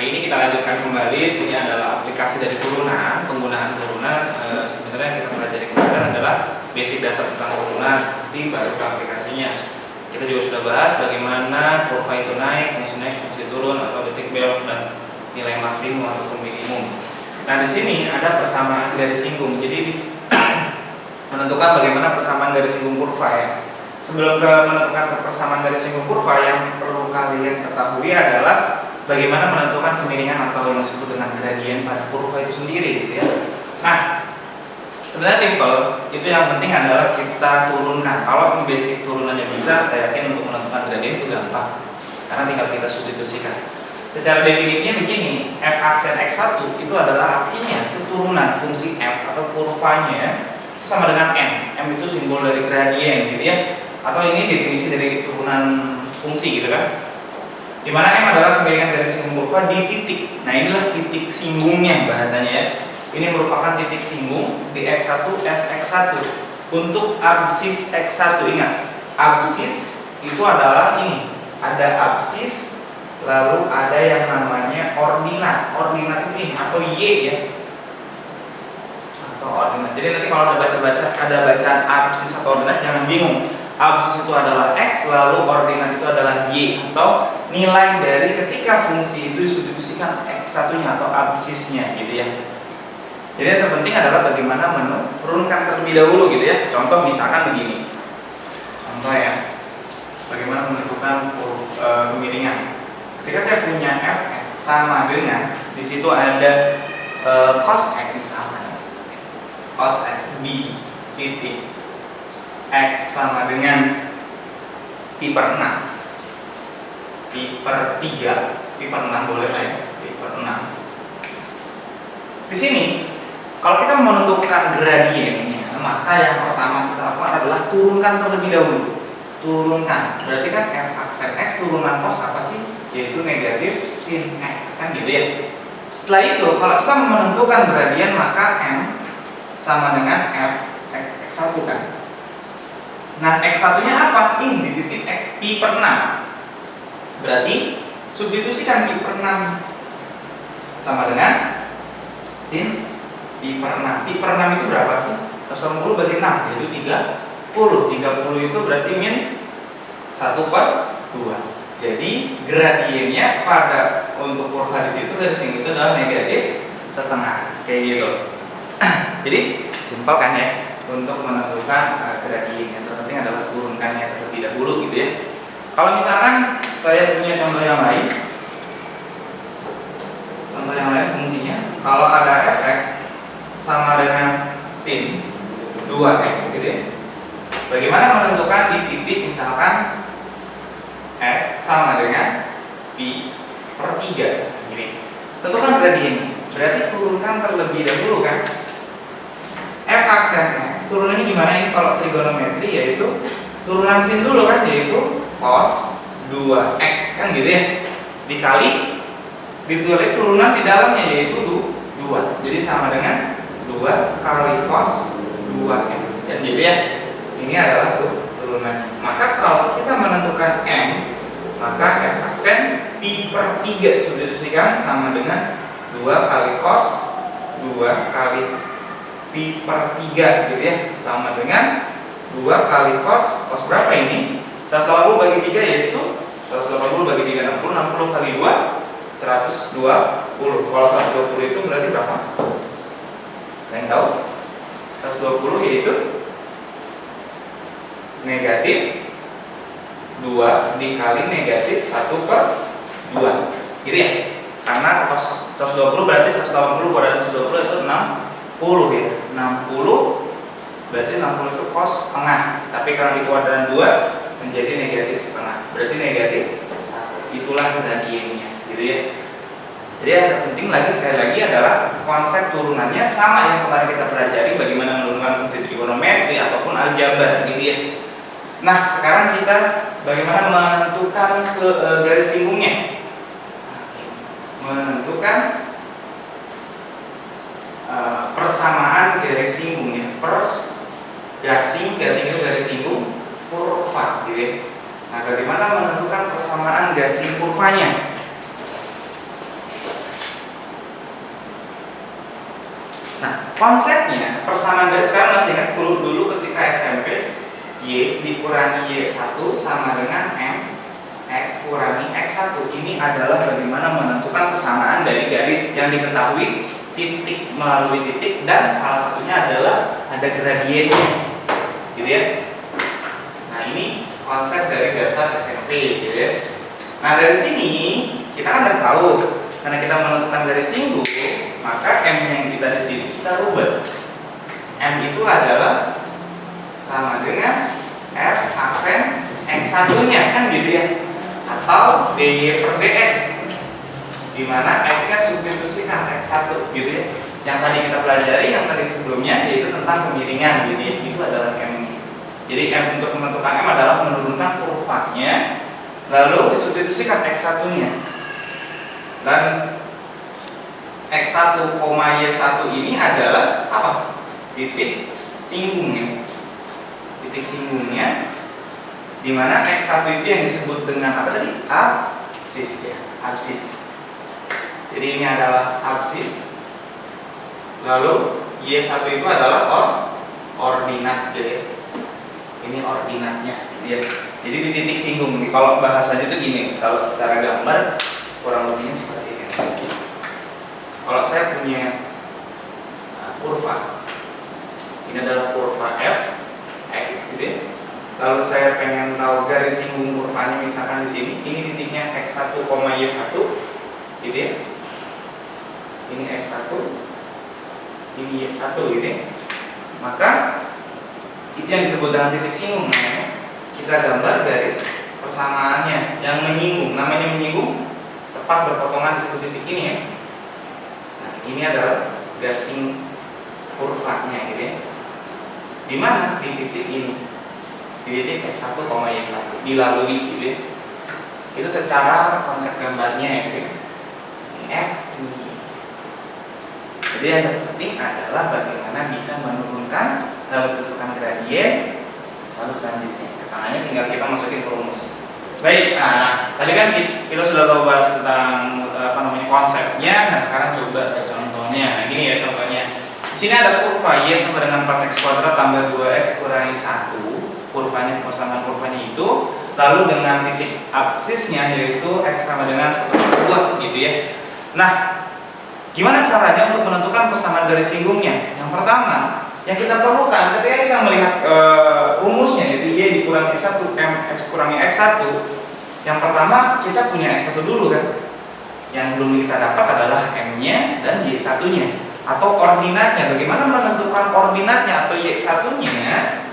Hari ini kita lanjutkan kembali. Ini adalah aplikasi dari turunan, penggunaan turunan. Sebenarnya yang kita pelajari kemarin adalah basic dasar tentang turunan, tapi baru ke aplikasinya. Kita juga sudah bahas bagaimana kurva itu naik, fungsi turun atau detik bell dan nilai maksimum ataupun minimum. Nah, di sini ada persamaan garis singgung. Jadi menentukan bagaimana persamaan garis singgung kurva ya. Sebelum menentukan persamaan garis singgung kurva, yang perlu kalian ketahui adalah bagaimana menentukan kemiringan atau yang disebut dengan gradien pada kurva itu sendiri gitu ya. Nah, sebenarnya simple, itu yang penting adalah kita turunkan. Kalau basic turunannya bisa, saya yakin untuk menentukan gradien itu gampang, karena tinggal kita substitusikan. Secara definisinya begini, f aksen x1 itu adalah artinya itu turunan fungsi f atau kurvanya sama dengan m itu simbol dari gradien gitu ya, atau ini definisi dari turunan fungsi gitu kan, dimana m adalah kemiringan garis singgung kurva di titik. Nah, inilah titik singgungnya bahasanya ya. Ini merupakan titik singgung di x1 fx1 untuk absis x1. Ingat, absis itu adalah ini, ada absis lalu ada yang namanya ordinat. Ordinat ini atau y ya, atau ordinat. Jadi nanti kalau ada bacaan absis atau ordinat, jangan bingung. Absis itu adalah x, lalu ordinat itu adalah y, atau nilai dari ketika fungsi itu disubstitusikan x1-nya atau absisnya gitu ya. Jadi yang terpenting adalah bagaimana menurunkan terlebih dahulu gitu ya. Contoh misalkan begini. Contoh ya, bagaimana menentukan kemiringan. Ketika saya punya fx sama dengan, di situ ada cos x misalkan. Cos x b titik x sama dengan pi per 6, pi per 3, pi per 6 boleh lah ya, pi per 6. Di sini kalau kita menentukan gradiennya, maka yang pertama kita lakukan adalah turunkan terlebih dahulu. Turunkan, berarti kan f aksen x turunan cos apa sih? Yaitu negatif sin x, kan gitu ya. Setelah itu kalau kita menentukan gradien, maka m sama dengan f x1 kan. Nah, x1-nya apa? Ini di titik pi per 6. Berarti substitusikan pi per 6 sama dengan sin pi per 6. Pi per 6 itu berapa sih? 180 bagi 6, yaitu 30. 30 itu berarti min 1 per 2. Jadi gradiennya pada untuk kurva di situ dari sini itu adalah negatif setengah, kayak gitu. Jadi simpel kan ya untuk menentukan gradien. Yang terpenting adalah turunkannya terlebih dahulu gitu ya. Kalau misalkan saya punya contoh yang lain, fungsinya kalau ada fx sama dengan sin 2x gitu ya. Bagaimana menentukan di titik misalkan x sama dengan pi per 3 gini. Tentukan gradiennya. Berarti turunkan terlebih dahulu kan. F aksen x turunannya gimana ini kalau trigonometri, yaitu turunan sin dulu kan, yaitu cos 2x kan gitu ya, dikali ditulis turunan di dalamnya yaitu 2. Jadi sama dengan 2 kali cos 2x kan gitu ya. Ini adalah turunannya. Maka kalau kita menentukan m, maka f aksen pi per 3 substitusikan sama dengan 2 kali cos 2 kali pi per 3 gitu ya, sama dengan 2 kali cos berapa ini? 180 bagi 3 yaitu 180 bagi 3 60, 60 kali 2 120. Kalau 120 itu berarti berapa? Ada yang tahu? 120 yaitu negatif 2 dikali negatif 1 per 2 gitu ya. Karena cos 120 berarti 180 kuadrat 120 itu 60 ya. 60 berarti 60 itu cos setengah, tapi kalau di kuadran 2 menjadi negatif setengah, berarti negatif 1. Itulah gradiennya gitu ya. Jadi yang terpenting lagi sekali lagi adalah konsep turunannya sama yang kemarin kita pelajari, bagaimana menurunkan fungsi trigonometri ataupun aljabar gitu ya. Nah, sekarang kita bagaimana menentukan garis singgungnya. Menentukan persamaan garis singgungnya. Gasing itu garis singgung kurva gitu ya. Nah, bagaimana menentukan persamaan gasing kurvanya? konsepnya persamaan garis, sekarang masih ingat dulu ketika SMP, Y dikurangi Y1 sama dengan MX kurangi X1. Ini adalah bagaimana menentukan persamaan dari garis yang diketahui titik melalui titik, dan salah satunya adalah ada gradiennya, gitu ya. Nah, ini konsep dari dasar SMP, gitu ya. Nah, dari sini kita kan udah tahu, karena kita menentukan garis singgung, maka M yang kita di sini kita rubah. M itu adalah sama dengan F aksen X1-nya, kan gitu ya. Atau DY per DX, di mana X-nya substitusikan X1, gitu ya. Yang tadi kita pelajari, yang tadi sebelumnya, yaitu tentang pemiringan, gitu ya. Itu adalah M. Jadi M untuk menentukan M adalah menurunkan kurvanya, lalu disubstitusikan X1-nya. Dan X1, Y1 ini adalah apa? Titik singgungnya. Titik singgungnya, di mana X1 itu yang disebut dengan apa tadi? Absis, ya, absis. Jadi ini adalah absis. Lalu Y1 itu adalah ordinat, gitu ya. Ini ordinatnya, ya. Jadi di titik singgung nih, kalau bahasanya itu gini, kalau secara gambar kurang lebihnya seperti ini. Kalau saya punya kurva, ini adalah kurva f x, gitu ya. Lalu saya pengen tahu garis singgung kurvanya, misalkan di sini, ini titiknya x1, y1, gitu ya. Ini x1, ini y1, gitu ya. Maka itu yang disebut dengan titik singgung, namanya. Kita gambar garis persamaannya yang menyinggung, namanya menyinggung, tepat berpotongan di satu titik ini, ya. Nah, ini adalah garis kurvanya, gitu ya. Di mana? Di titik ini, di titik x1, y1 dilalui, gitu ya. Itu secara konsep gambarnya, ya, gitu ya. Ini x, ini. Jadi yang terpenting adalah bagaimana bisa menurunkan, lalu tentukan gradien, lalu selanjutnya kesananya tinggal kita masukin ke rumus. Baik, nah tadi kan kita sudah tahu bahas tentang konsepnya. Nah, sekarang coba ke contohnya. Nah, gini ya contohnya. Di sini ada kurva y sama dengan 4x kuadrat tambah 2x kurangi 1. Kurvanya, persamaan kurvanya itu, lalu dengan titik absisnya yaitu x sama dengan 1/2, gitu ya. Nah, gimana caranya untuk menentukan persamaan garis singgungnya? Yang pertama, yang kita perlukan ketika kita melihat rumusnya, yaitu y dikurangi 1 mx kurangi x1. Yang pertama kita punya x1 dulu, kan. Yang belum kita dapat adalah m-nya dan y1-nya atau ordinatnya. Bagaimana menentukan ordinatnya atau y1-nya?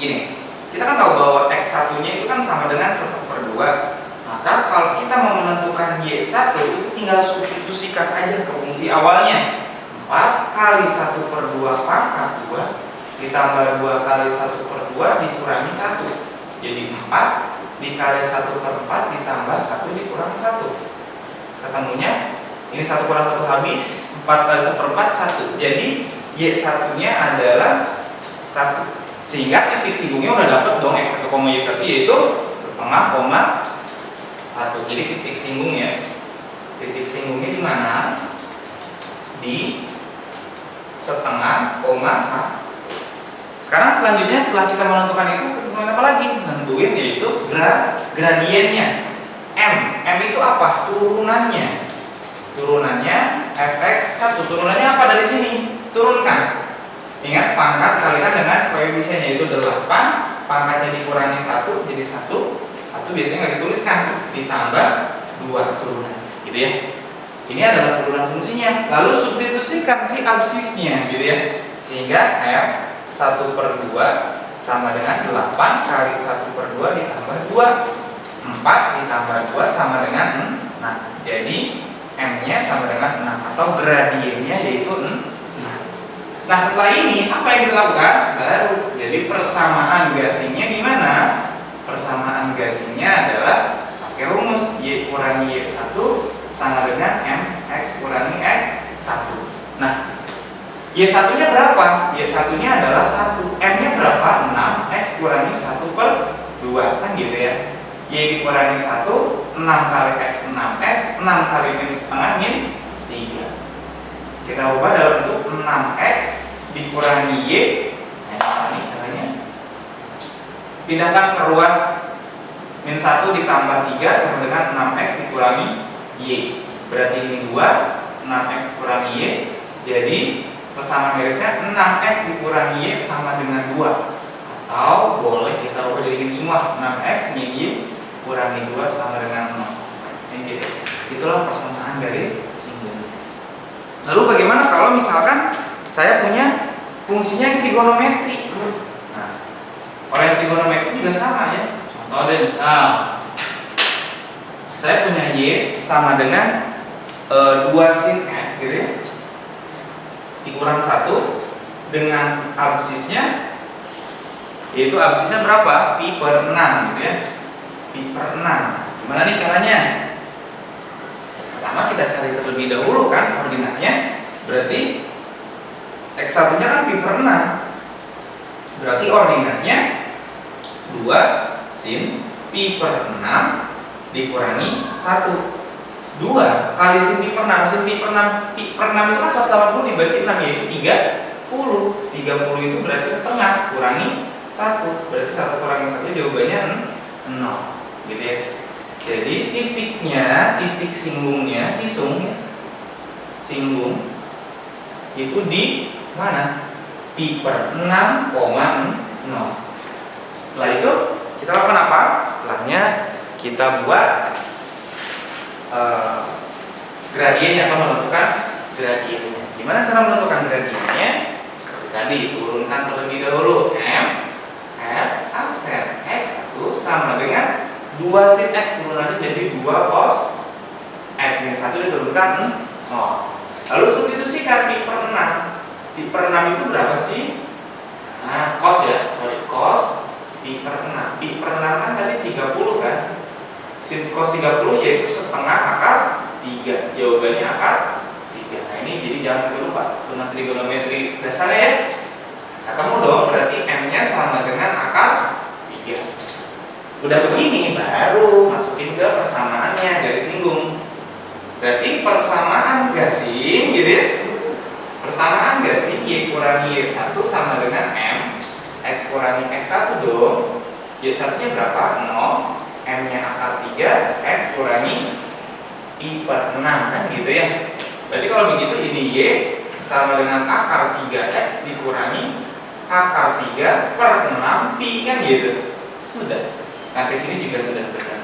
Gini, kita kan tahu bahwa x1-nya itu kan sama dengan 1/2. Maka kalau kita mau menentukan y1 itu tinggal substitusikan aja ke fungsi awalnya. 4 kali 1/2 pangkat 2 ditambah 2 kali 1/2 dikurangi 1. Jadi 4 dikali 1/4 ditambah 1 dikurangi 1. Ketemunya ini 1 kurang 1 habis, 4 kali 1/4 1. Jadi y1-nya adalah 1. Sehingga titik singgungnya udah dapat dong x1, y1 yaitu 1/1. Jadi titik singgungnya di mana? Di 1/1. Sekarang selanjutnya setelah kita menentukan itu, tentuin apa lagi? Nentuin yaitu gradiennya. M itu apa? Turunannya. Turunannya fx1. Turunannya apa dari sini? Turunkan. Ingat, pangkat kalikan dengan koefisiennya yaitu 8. Pangkatnya dikurangi 1 jadi 1. 1 biasanya nggak dituliskan, ditambah 2 turunan, gitu ya. Ini adalah turunan fungsinya. Lalu substitusikan si absisnya, gitu ya. Sehingga f 1/2 sama dengan 8 kali 1/2 ditambah 2. 4 ditambah 2 sama dengan 6. Jadi m-nya sama dengan 6 atau gradiennya yaitu 6. Nah, setelah ini apa yang kita lakukan? Baru jadi persamaan gasingnya gimana? Persamaan gasingnya adalah pakai rumus y kurangi y1 sama dengan mx kurangi x1. Nah, y1-nya berapa? Y1-nya adalah 1. M-nya berapa? 6. X kurangi 1/2, kan gitu ya. Y dikurangi 1, 6 kali x 6x, 6 kali min setengah min 3. kita ubah dalam bentuk 6x dikurangi y. Nah, ini caranya. Pindahkan ke ruas min 1 ditambah 3 sama dengan 6x dikurangi y. Berarti ini 2, 6x kurangi y. Jadi persamaan garisnya 6x dikurangi y sama dengan 2. Atau boleh kita ubah jadi ini semua, 6x min y kurangi 2 sama dengan 0. Ini gitu. Itulah persamaan garis singgung. Lalu bagaimana kalau misalkan saya punya fungsinya yang trigonometri? Nah, kalau yang trigonometri juga sama ya. Contoh deh, misal saya punya y sama dengan 2 sin x gitu ya, dikurang 1 dengan absisnya, yaitu absisnya berapa? Pi per 6 gitu ya, pi per 6. Gimana nih caranya? Pertama kita cari terlebih dahulu kan koordinatnya. Berarti x1 nya kan pi per 6, berarti koordinatnya 2 sin pi per 6 dikurangi 1. 2 kali sin pi per 6, sin pi per 6, pi per 6 itu kan 180 dibagi 6, yaitu 30. 30 itu berarti setengah, kurangi 1, berarti 1 kurangi 1 jawabannya 0 gitu ya. Jadi titiknya, titik singgungnya, singgung itu di mana? Pi per 6,0. Setelah itu kita lakukan apa? Setelahnya kita buat gradiennya atau menentukan gradiennya. Gimana cara menentukan gradiennya? Seperti tadi, turunkan terlebih dahulu m f aksen x1 sama dengan 2 sin x, turunannya jadi 2 cos x min 1 diturunkan 0. Lalu substitusikan pi per 6. Pi per 6 itu berapa sih? Nah, cos ya, cos pi per 6. Pi per 6 kan tadi 30 kan? Sin cos 30 yaitu setengah akar 3. Jawabannya akar 3. Nah, ini jadi jangan lupa dengan trigonometri dasarnya ya. Ketemu dong, berarti m-nya sama dengan akar 3. Udah begini baru masukin ke persamaannya garis singgung. Berarti persamaan gasing gitu ya. Persamaan gasing y kurangi y1 sama dengan m x kurangi x1 dong. Y1 nya berapa? 0. M nya akar 3, x kurangi pi per 6 kan gitu ya. Berarti kalau begitu ini y sama dengan akar 3x dikurangi akar 3 per 6 pi kan gitu. Sudah. Sampai sini juga sudah benar.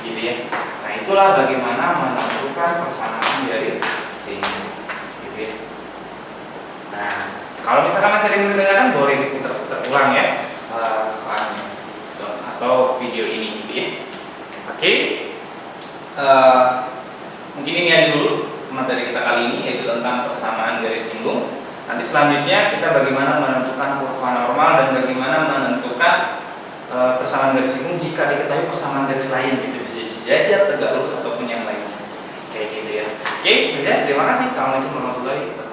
Gitu ya. Nah, itulah bagaimana menentukan persamaan garis singgung. Gitu ya. Nah, kalau misalkan masih ada yang menanyakan boleh diputar-putar ulang ya soalnya atau video ini gitu ya. Oke. Mungkin ini aja dulu materi kita kali ini, yaitu tentang persamaan garis singgung. Nanti selanjutnya kita bagaimana menentukan kurva normal dan bagaimana menentukan persamaan garis singgung jika diketahui persamaan garis lain gitu, bisa sejajar, tegak lurus ataupun yang lainnya kayak gitu ya. Oke, sudah, terima kasih. Assalamualaikum warahmatullahi wabarakatuh.